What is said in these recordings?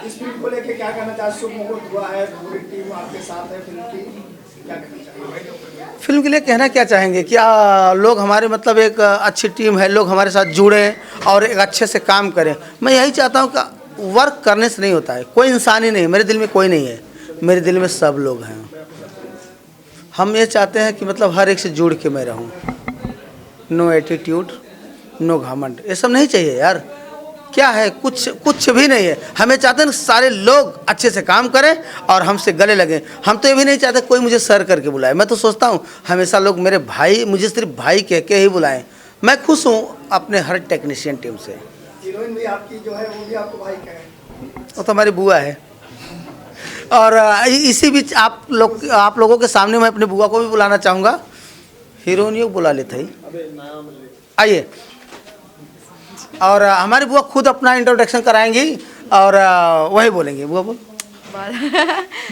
इस फिल्म को लेके क्या कहना चाहते? शुभ मुहूर्त हुआ है, पूरी टीम आपके साथ है फिल्म की, क्या कहना चाहिए? फिल्म के लिए कहना क्या चाहेंगे? क्या लोग हमारे मतलब एक अच्छी टीम है, लोग हमारे साथ जुड़े और एक अच्छे से काम करें। मैं यही चाहता हूँ कि वर्क करने से नहीं होता है, कोई इंसान ही नहीं, मेरे दिल में कोई नहीं है, मेरे दिल में सब लोग हैं। हम ये चाहते हैं कि मतलब हर एक से जुड़ के मैं रहूं, नो एटीट्यूड, नो घमंड, ये सब नहीं चाहिए यार। क्या है, कुछ भी नहीं है। हमें चाहते हैं सारे लोग अच्छे से काम करें और हमसे गले लगें। हम तो ये भी नहीं चाहते कोई मुझे सर करके बुलाए। मैं तो सोचता हूँ हमेशा लोग मेरे भाई, मुझे सिर्फ भाई कह के ही बुलाएं। मैं खुश हूँ अपने हर टेक्नीशियन टीम से। हीरोइन भी आपकी जो है वो भी आपको भाई कहे? वो तो हमारी बुआ है। और इसी बीच आप लोगों के सामने मैं अपने बुआ को भी बुलाना चाहूँगा। हीरोइनियों को बुला लेते ही, आइए। और हमारी बुआ खुद अपना इंट्रोडक्शन कराएंगी और वही बोलेंगे। बुआ बोल।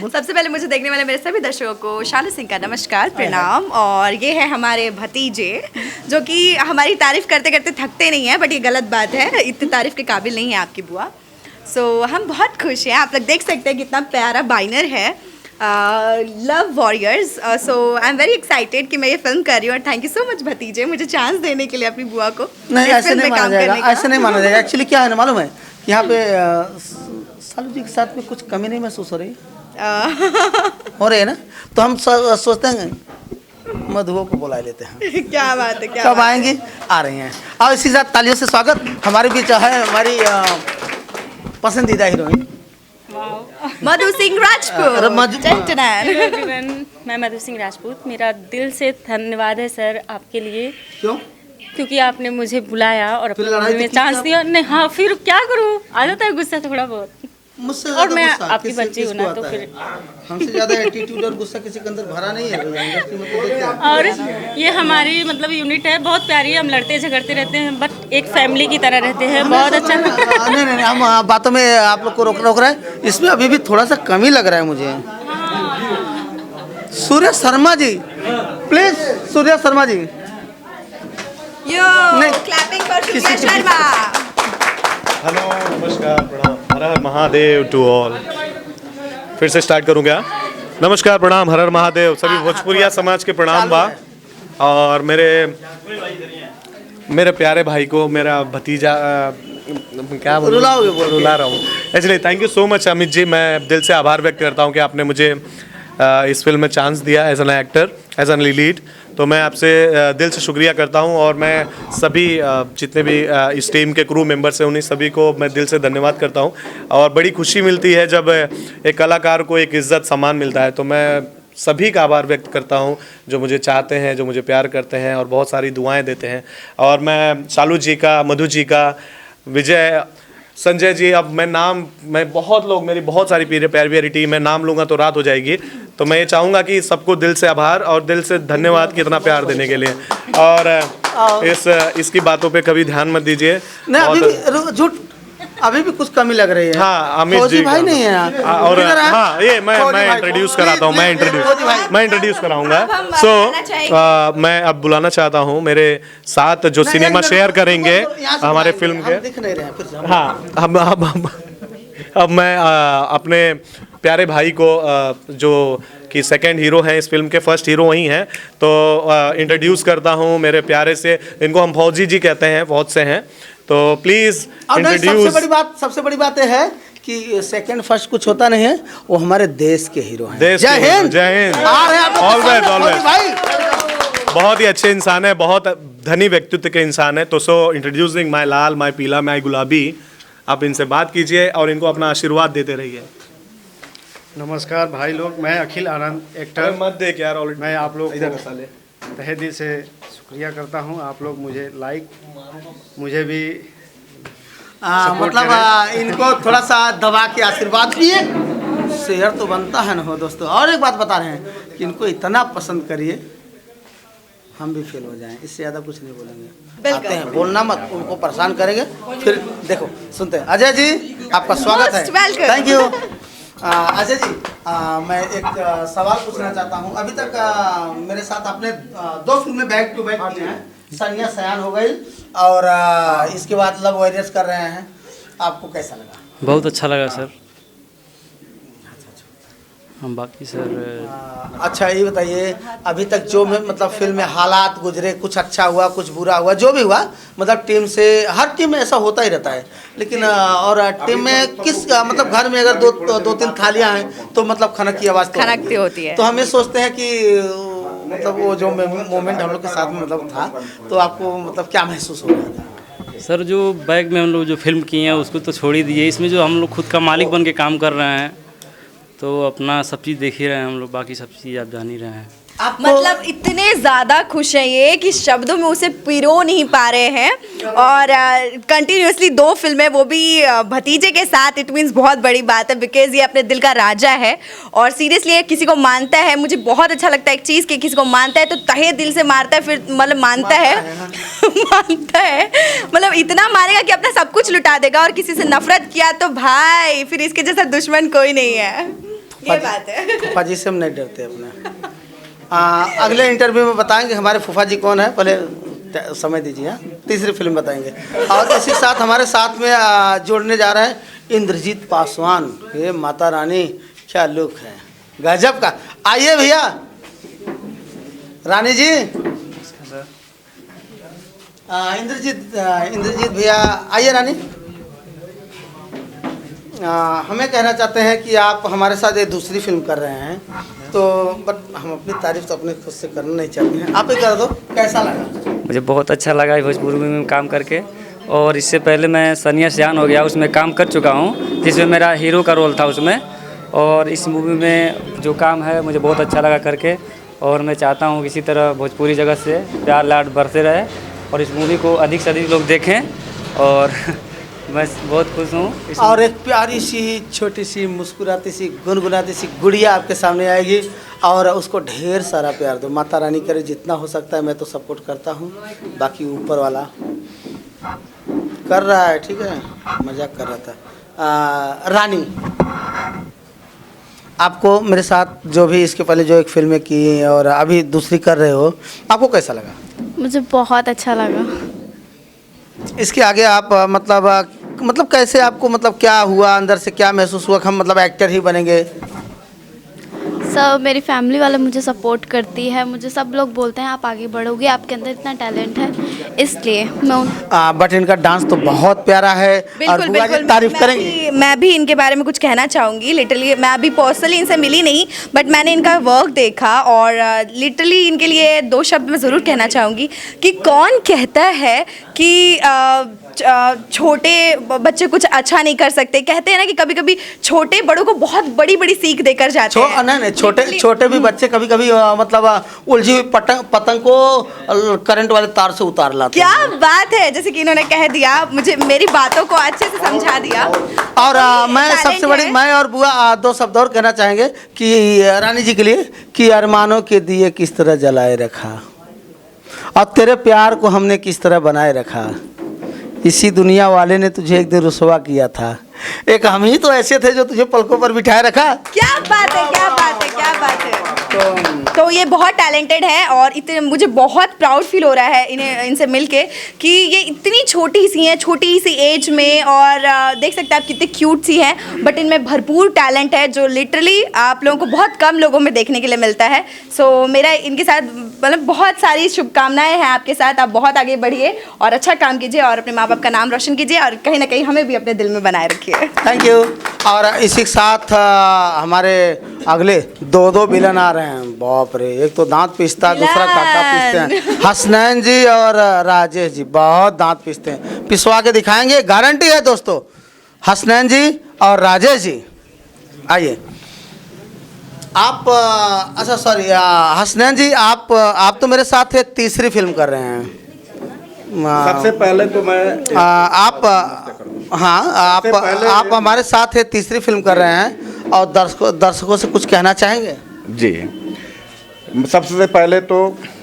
सबसे पहले मुझे देखने वाले मेरे सभी दर्शकों को शालू सिंह का नमस्कार, प्रणाम। और ये है हमारे भतीजे जो कि हमारी तारीफ़ करते करते थकते नहीं हैं, बट ये गलत बात है, इतनी तारीफ़ के काबिल नहीं है आपकी बुआ। सो हम बहुत खुश हैं, आप लोग देख सकते हैं कितना प्यारा बाइनर है, love warriors. So I am very excited कि मैं ये फिल्म कर रही हूँ। और थैंक यू सो मच भतीजे, मुझे चांस देने के लिए अपनी बुआ को। नहीं, ऐसे नहीं माना जाएगा, ऐसे नहीं माना जाएगा। एक्चुअली क्या है ना, मालूम है, यहाँ पे सालू जी के साथ में कुछ कमी नहीं महसूस हो रही हो रही है ना, तो हम सोचते हैं मधुओं को बुला लेते हैं। क्या बात है, क्या कब आएंगी? आ रही हैं। और इसी साथ तालियों से स्वागत हमारे बीच है हमारी पसंदीदा हीरोइन मधु सिंह राजपूत। मैं मधु सिंह राजपूत। मेरा दिल से धन्यवाद है सर आपके लिए। क्यों? क्योंकि आपने मुझे बुलाया और फिर लड़ाई में तो चांस दिया। नहीं, हाँ, फिर क्या करूँ, आ जाता है गुस्सा थोड़ा बहुत। मुझसे और मैं गुस्सा आपकी बच्ची हूँ ना, तो फिर हमसे ज़्यादा एटीट्यूड और गुस्सा किसी के अंदर भरा नहीं है भैया, इंडस्ट्री में तो देखते हैं। और ये हमारी मतलब यूनिट है, बहुत प्यारी है। हम लड़ते झगड़ते रहते हैं, बट एक फैमिली की तरह रहते हैं, बहुत अच्छा। नहीं, हम बातों में आप लोग को रोक रहे हैं। इसमें अभी भी थोड़ा सा कमी लग रहा है मुझे। Surya Sharma ji, please, Surya Sharma ji. Yo clapping for Surya Sharma. Hello, नमस्कार, प्रणाम, हर हर महादेव टू ऑल। फिर से स्टार्ट करूँ क्या? नमस्कार, प्रणाम, हर हर महादेव, सभी भोजपुरिया समाज के प्रणाम बा। और मेरे प्यारे भाई को, मेरा भतीजा, क्या रुला रहा हूँ actually. Thank you so much Amit ji, मैं दिल से आभार व्यक्त करता हूँ कि आपने मुझे इस फिल्म में चांस दिया as an actor, as an lead. तो मैं आपसे दिल से शुक्रिया करता हूं। और मैं सभी जितने भी इस टीम के क्रू मेंबर्स हैं, उन्हीं सभी को मैं दिल से धन्यवाद करता हूं। और बड़ी खुशी मिलती है जब एक कलाकार को एक इज़्ज़त सम्मान मिलता है। तो मैं सभी का आभार व्यक्त करता हूं जो मुझे चाहते हैं, जो मुझे प्यार करते हैं और बहुत सारी दुआएं देते हैं। और मैं शालू जी का, मधु जी का, विजय, संजय जी, अब मैं बहुत लोग, मेरी बहुत सारी प्यारी टीम है, नाम लूँगा तो रात हो जाएगी। तो मैं ये चाहूँगा कि सबको दिल से आभार और दिल से धन्यवाद कि इतना प्यार देने के लिए। और इसकी बातों पे कभी ध्यान मत दीजिए। अभी भी कुछ कमी लग रही है। हाँ, अमित जी भाई नहीं है। और हाँ, ये मैं इंट्रोड्यूस कराता हूँ, मैं इंट्रोड्यूस कराऊंगा। मैं अब बुलाना चाहता हूँ मेरे साथ जो सिनेमा शेयर करेंगे हमारे फिल्म के। दिख नहीं रहे हैं फिर। हाँ, अब मैं अपने प्यारे भाई को जो कि सेकंड हीरो हैं इस फिल्म के, फर्स्ट हीरो वही हैं, तो इंट्रोड्यूस करता हूँ मेरे प्यारे से। इनको हम फौजी जी कहते हैं, फौज से हैं। तो प्लीज इंट्रोड्यूस। सबसे बड़ी बात यह है कि सेकंड फर्स्ट कुछ होता नहीं है, वो हमारे देश के हीरो हैं। जय हिंद, जय हिंद, ऑलवेज। बहुत ही अच्छे इंसान है, बहुत धनी व्यक्तित्व के इंसान है। तो इंट्रोड्यूसिंग माय लाल, माय पीला, माय गुलाबी। आप इनसे बात कीजिए और इनको अपना आशीर्वाद देते रहिए। नमस्कार भाई लोग, मैं अखिल आनंद एक्टर। मत देख यार, ऑलरेडी मैं आप लोग तहे दिल से शुक्रिया करता हूं। आप लोग मुझे भी मतलब इनको थोड़ा सा दबा के आशीर्वाद दिए, शेयर तो बनता है ना हो दोस्तों। और एक बात बता रहे हैं कि इनको इतना पसंद करिए हम भी फेल हो जाएं, इससे ज़्यादा कुछ नहीं बोलेंगे। आते हैं, बोलना मत, उनको परेशान करेंगे। फिर देखो, सुनते हैं। अजय जी, आपका स्वागत है। Thank you. अजय जी, मैं एक सवाल पूछना चाहता हूँ। अभी तक मेरे साथ आपने 2 फिल्में बैक टू बैक की हैं। सनिया सयान हो गई और इसके बाद लव वॉरियर्स कर रहे हैं। आपको कैसा लगा? बहुत अच्छा लगा सर। हम बाकी सर अच्छा ये बताइए, अभी तक जो में मतलब फिल्म में हालात गुजरे, कुछ अच्छा हुआ कुछ बुरा हुआ, जो भी हुआ, मतलब टीम से, हर टीम में ऐसा होता ही रहता है, लेकिन और टीम में किस मतलब घर में अगर दो तीन थालियां हैं तो मतलब खनक की आवाज़ खनकती होती है। तो हमें सोचते हैं कि मतलब वो जो मोमेंट हम लोग के साथ में मतलब था, तो आपको मतलब क्या महसूस हो रहा था? सर जो बैग में हम लोग जो फिल्म किए हैं उसको तो छोड़ ही दिए, इसमें जो हम लोग खुद का मालिक बन के काम कर रहे हैं तो अपना सब चीज़ देख ही रहे हैं हम लोग, बाकी सब चीज़ आप जान ही रहे हैं। मतलब इतने ज़्यादा खुश हैं ये कि शब्दों में उसे पिरो नहीं पा रहे हैं, और कंटिन्यूसली 2 फिल्में, वो भी भतीजे के साथ, इट मीन्स बहुत बड़ी बात है, बिकॉज ये अपने दिल का राजा है और सीरियसली किसी को मानता है। मुझे बहुत अच्छा लगता है एक चीज़ कि किसी को मानता है तो तहे दिल से मारता है, फिर मतलब मानता है मानता है, मतलब इतना मारेगा कि अपना सब कुछ लुटा देगा, और किसी से नफरत किया तो भाई फिर इसके जैसा दुश्मन कोई नहीं है, ये बात है। फूफा जी से हम नहीं डरते अपने। अगले इंटरव्यू में बताएंगे हमारे फूफा जी कौन है, पहले समय दीजिए। तीसरी फिल्म बताएंगे, और इसी साथ हमारे साथ में जोड़ने जा रहे हैं इंद्रजीत पासवान। ये माता रानी क्या लुक है, गजब का। आइए भैया, रानी जी, इंद्रजीत भैया आइए। रानी, हमें कहना चाहते हैं कि आप हमारे साथ ये दूसरी फिल्म कर रहे हैं, तो बट हम अपनी तारीफ तो अपने खुद से करना नहीं चाहते हैं, आप ही कर दो। कैसा लगा? मुझे बहुत अच्छा लगा भोजपुरी में काम करके, और इससे पहले मैं सनिया सियान हो गया उसमें काम कर चुका हूँ, जिसमें मेरा हीरो का रोल था उसमें, और इस मूवी में जो काम है मुझे बहुत अच्छा लगा करके, और मैं चाहता हूँ किसी तरह भोजपुरी जगत से प्यार लाड बढ़ते रहे और इस मूवी को अधिक से अधिक लोग देखें, और मैं बहुत खुश हूँ। और एक प्यारी सी छोटी सी मुस्कुराती सी गुनगुनाती सी गुड़िया आपके सामने आएगी, और उसको ढेर सारा प्यार दो। माता रानी करे जितना हो सकता है, मैं तो सपोर्ट करता हूँ, बाकी ऊपर वाला कर रहा है, ठीक है, मजाक कर रहा था। रानी, आपको मेरे साथ जो भी इसके पहले जो एक फिल्में की और अभी दूसरी कर रहे हो, आपको कैसा लगा? मुझे बहुत अच्छा लगा। इसके आगे आप मतलब कैसे आपको मतलब क्या हुआ, अंदर से क्या महसूस हुआ कि हम मतलब एक्टर ही बनेंगे? सब मेरी फैमिली वाले मुझे सपोर्ट करती है, मुझे सब लोग बोलते हैं आप आगे बढ़ोगे, आपके अंदर इतना टैलेंट है, इसलिए मैं बट इनका डांस तो बहुत प्यारा है, और बुआ जी तारीफ करेंगे। मैं भी इनके बारे में कुछ कहना चाहूँगी। लिटरली मैं अभी पर्सनली इनसे मिली नहीं, बट मैंने इनका वर्क देखा, और लिटरली इनके लिए 2 शब्द मैं ज़रूर कहना चाहूँगी कि कौन कहता है कि छोटे बच्चे कुछ अच्छा नहीं कर सकते। कहते हैं ना कि कभी कभी छोटे बड़ों को बहुत बड़ी बड़ी सीख देकर जाते हैं। नहीं, छोटे भी बच्चे कभी कभी मतलब उलझी हुई पतंग को करंट वाले तार से उतार लाते हैं। क्या बात है, जैसे कि इन्होंने कह दिया, मुझे मेरी बातों को अच्छे से समझा दिया। और मैं सबसे बड़ी, मैं और बुआ 2 शब्द और कहना चाहेंगे कि रानी जी के लिए, कि अरमानों के दिए किस तरह जलाए रखा, और तेरे प्यार को हमने किस तरह बनाए रखा, इसी दुनिया वाले ने तुझे एक दिन रुसवा किया था, एक हम ही तो ऐसे थे जो तुझे पलकों पर बिठाए रखा। क्या बात है, क्या बात है, क्या बात है। तो ये बहुत टैलेंटेड है, और इतने मुझे बहुत प्राउड फील हो रहा है इनसे मिलके कि ये इतनी छोटी सी हैं, छोटी सी एज में, और देख सकते हैं आप कितनी क्यूट सी हैं, बट इनमें भरपूर टैलेंट है जो लिटरली आप लोगों को बहुत कम लोगों में देखने के लिए मिलता है। सो मेरा इनके साथ मतलब बहुत सारी शुभकामनाएं हैं आपके साथ। आप बहुत आगे बढ़िए और अच्छा काम कीजिए, और अपने माँ बाप का नाम रोशन कीजिए, और कहीं ना कहीं हमें भी अपने दिल में बनाए रखिए। Thank you. और इसी के साथ हमारे अगले 2 विलन आ रहे हैं। बाप रे, एक तो दांत पीसता है, दूसरा काका पीसते हैं। हसनैन जी और राजेश जी बहुत दांत पीसते हैं, पिसवा के दिखाएंगे, गारंटी है दोस्तों। हसनैन जी और राजेश जी, आइए आप। अच्छा सॉरी, हसनैन जी, आप तो मेरे साथ एक तीसरी फिल्म कर रहे हैं। सबसे पहले तो मैं आप हमारे साथ एक तीसरी फिल्म कर रहे हैं, और दर्शकों से कुछ कहना चाहेंगे? जी, सबसे पहले तो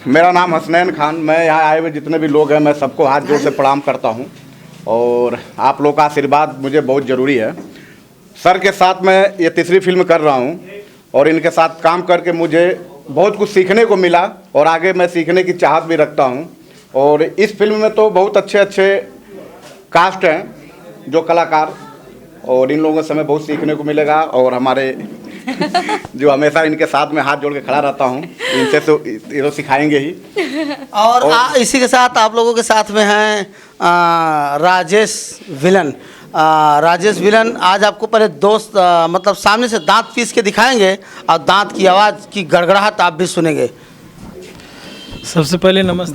मेरा नाम हसनैन खान। मैं यहाँ आए हुए जितने भी लोग हैं, मैं सबको हाथ जोड़ से प्रणाम करता हूँ, और आप लोग का आशीर्वाद मुझे बहुत ज़रूरी है। सर के साथ मैं ये तीसरी फिल्म कर रहा हूँ, और इनके साथ काम करके मुझे बहुत कुछ सीखने को मिला, और आगे मैं सीखने की चाहत भी रखता हूँ। और इस फिल्म में तो बहुत अच्छे अच्छे कास्ट हैं जो कलाकार, और इन लोगों से हमें बहुत सीखने को मिलेगा। और हमारे जो हमेशा इनके साथ में हाथ जोड़ के खड़ा रहता हूँ। इनसे तो ये तो सिखाएंगे ही। और इसी के साथ आप लोगों के साथ में हैं राजेश विलन। राजेश विलन आज आपको पहले दोस्त मतलब सामने से दांत पीस के दिखाएंगे और दांत की आवाज़ की गड़गड़ाहट आप भी सुनेंगे। सबसे पहले नमस्ते।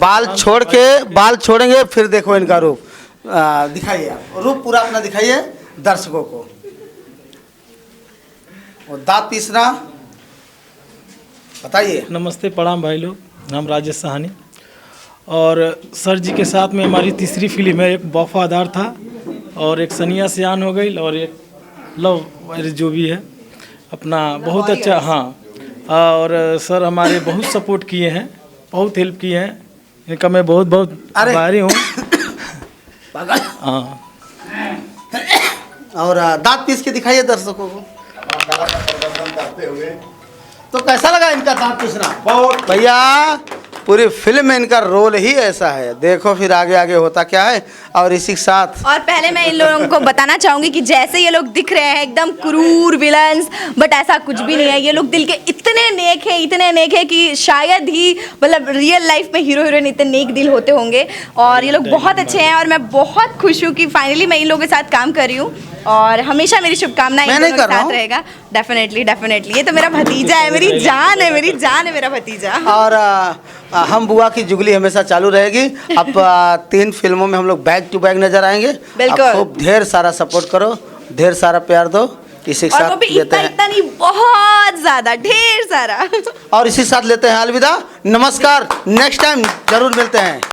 बाल छोड़ेंगे फिर देखो इनका रूप। दिखाइए आप रूप पूरा अपना दिखाइए दर्शकों को। और दांत पीसना बताइए। नमस्ते प्रणाम भाई लोग, नाम राजेश साहनी। और सर जी के साथ में हमारी तीसरी फिल्म है। एक वफादार था और एक सनिया सियान हो गई और एक लव मैरिज जो भी है अपना बहुत अच्छा। हाँ, और सर हमारे बहुत सपोर्ट किए हैं, बहुत हेल्प किए हैं, इनका मैं बहुत बहुत आभारी हूँ। हाँ, और दांत पीस के दिखाइए दर्शकों को। तो कैसा लगा इनका दांत पीसना? बहुत भैया, पूरी फिल्म में इनका रोल ही ऐसा है। देखो फिर आगे आगे होता क्या है। और इसी के साथ और पहले मैं इन लोगों को बताना चाहूँगी कि जैसे ये लोग दिख रहे हैं एकदम क्रूर विलन्स, बट ऐसा कुछ भी नहीं है। ये लोग दिल के इतने नेक है कि शायद ही मतलब रियल लाइफ में हीरो हीरोइन इतने नेक दिल होते होंगे। और ये लोग बहुत अच्छे हैं और मैं बहुत खुश हूँ कि फाइनली मैं इन लोगों के साथ काम कर रही हूँ। और हमेशा मेरी शुभकामनाएं इन लोगों के साथ रहेगा। डेफिनेटली ये तो मेरा भतीजा है, मेरी जान है मेरा भतीजा। और हम बुआ की जुगली हमेशा चालू रहेगी। अब 3 फिल्मों में हम लोग बैक टू बैक नजर आएंगे। बिल्कुल। खूब ढेर सारा सपोर्ट करो, ढेर सारा प्यार दो। इसी के और वो साथ भी लेते हैं इतना नहीं, बहुत ज्यादा, ढेर सारा। और इसी के साथ लेते हैं अलविदा। नमस्कार, नेक्स्ट टाइम जरूर मिलते हैं।